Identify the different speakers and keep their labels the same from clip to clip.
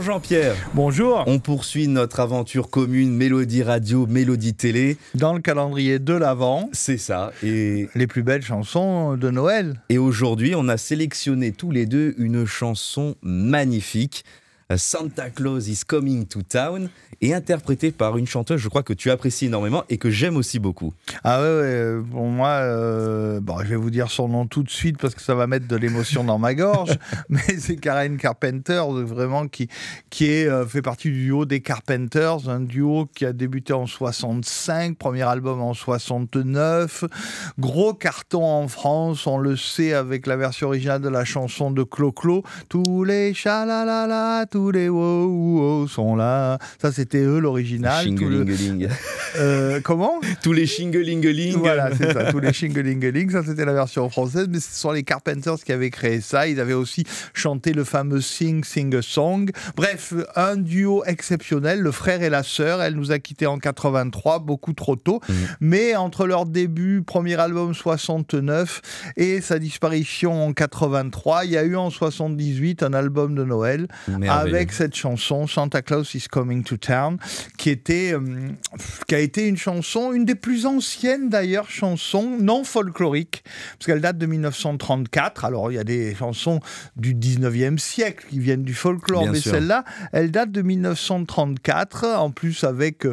Speaker 1: Jean-Pierre.
Speaker 2: Bonjour.
Speaker 1: On poursuit notre aventure commune Mélodie Radio, Mélodie Télé.
Speaker 2: Dans le calendrier de l'Avent.
Speaker 1: C'est ça. Et
Speaker 2: les plus belles chansons de Noël.
Speaker 1: Et aujourd'hui, on a sélectionné tous les deux une chanson magnifique. Santa Claus is Coming to Town, et interprétée par une chanteuse, je crois que tu apprécies énormément et que j'aime aussi beaucoup.
Speaker 2: Ah ouais, pour moi, je vais vous dire son nom tout de suite parce que ça va mettre de l'émotion dans ma gorge, mais c'est Karen Carpenter, vraiment qui fait partie du duo des Carpenters, un duo qui a débuté en 65, premier album en 69, gros carton en France, on le sait avec la version originale de la chanson de Clo-Clo, tous les chalalala, tous les wow sont là. Ça, c'était eux l'original.
Speaker 1: Shingling-ling.
Speaker 2: Comment ?
Speaker 1: Tous les shingling-ling.
Speaker 2: Voilà, c'est ça. Tous les shingling-ling. Ça, c'était la version française, mais ce sont les Carpenters qui avaient créé ça. Ils avaient aussi chanté le fameux Sing a Song. Bref, un duo exceptionnel, le frère et la sœur. Elle nous a quittés en 83, beaucoup trop tôt. Mais entre leur début, premier album 69 et sa disparition en 83, il y a eu en 78 un album de Noël. Avec cette chanson Santa Claus is Coming to Town, qui a été une chanson, une des plus anciennes d'ailleurs chansons non folkloriques, parce qu'elle date de 1934. Alors il y a des chansons du 19e siècle qui viennent du folklore, bien mais sûr. Celle-là, elle date de 1934, en plus avec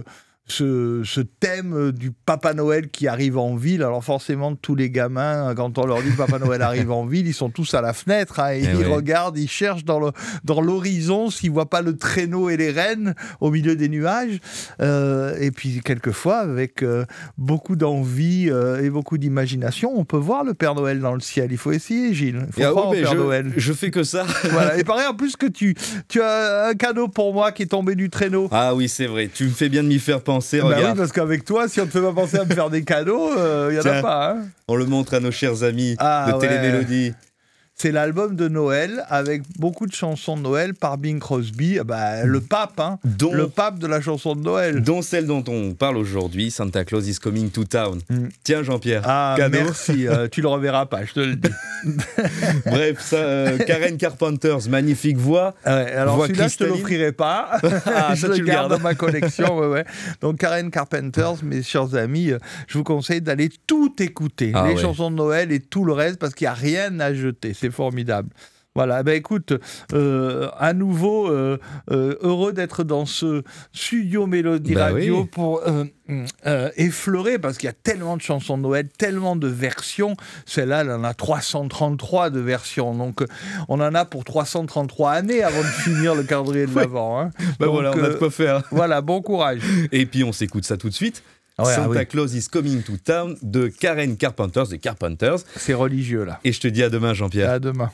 Speaker 2: ce thème du Papa Noël qui arrive en ville. Alors forcément, tous les gamins, quand on leur dit Papa Noël arrive en ville, ils sont tous à la fenêtre, et ils regardent, ils cherchent dans l'horizon s'ils ne voient pas le traîneau et les rennes au milieu des nuages. Et puis quelquefois, avec beaucoup d'envie et beaucoup d'imagination, on peut voir le Père Noël dans le ciel. Il faut essayer, Gilles. Il faut croire au Père Noël.
Speaker 1: Je fais que ça.
Speaker 2: Voilà. Et pareil, en plus que tu as un cadeau pour moi qui est tombé du traîneau.
Speaker 1: Ah oui, c'est vrai. Tu me fais bien de m'y faire penser.
Speaker 2: Bah oui, parce qu'avec toi, si on ne te fait pas penser à me faire des cadeaux, il n'y en a pas. Hein.
Speaker 1: On le montre à nos chers amis de Télémélodie.
Speaker 2: C'est l'album de Noël avec beaucoup de chansons de Noël par Bing Crosby, le pape, le pape de la chanson de Noël.
Speaker 1: Dont celle dont on parle aujourd'hui, Santa Claus is Coming to Town. Tiens Jean-Pierre, cadeau.
Speaker 2: Merci, tu le reverras pas, je te le dis.
Speaker 1: Bref, ça, Karen Carpenters, magnifique voix.
Speaker 2: Alors
Speaker 1: voix
Speaker 2: celui-là, je te l'offrirai pas. Je le garde dans ma collection. Donc Karen Carpenters, mes chers amis, je vous conseille d'aller tout écouter. Les chansons de Noël et tout le reste, parce qu'il n'y a rien à jeter. C'est formidable. Voilà, écoute, à nouveau, heureux d'être dans ce studio Mélodie Radio pour effleurer, parce qu'il y a tellement de chansons de Noël, tellement de versions. Celle-là, elle en a 333 de versions. Donc, on en a pour 333 années avant de finir le calendrier de l'Avent.
Speaker 1: Donc, voilà, on a de quoi faire.
Speaker 2: Voilà, bon courage.
Speaker 1: Et puis, on s'écoute ça tout de suite. Santa Claus is Coming to Town de Karen Carpenters, des Carpenters.
Speaker 2: C'est religieux, là.
Speaker 1: Et je te dis à demain, Jean-Pierre.
Speaker 2: À demain.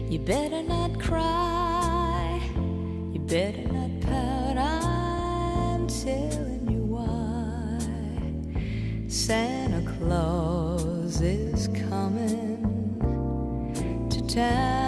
Speaker 3: You better not cry, you better not pout, I'm telling you why. Santa Claus is coming to town.